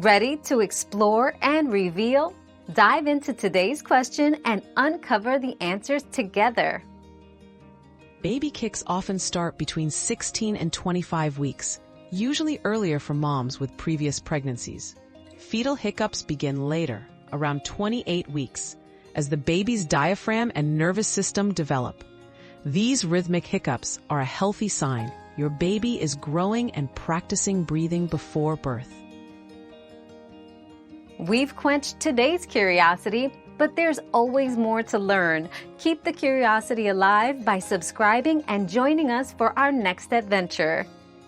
Ready to explore and reveal? Dive into today's question and uncover the answers together. Baby kicks often start between 16 and 25 weeks, usually earlier for moms with previous pregnancies. Fetal hiccups begin later, around 28 weeks, as the baby's diaphragm and nervous system develop. These rhythmic hiccups are a healthy sign your baby is growing and practicing breathing before birth. We've quenched today's curiosity, but there's always more to learn. Keep the curiosity alive by subscribing and joining us for our next adventure.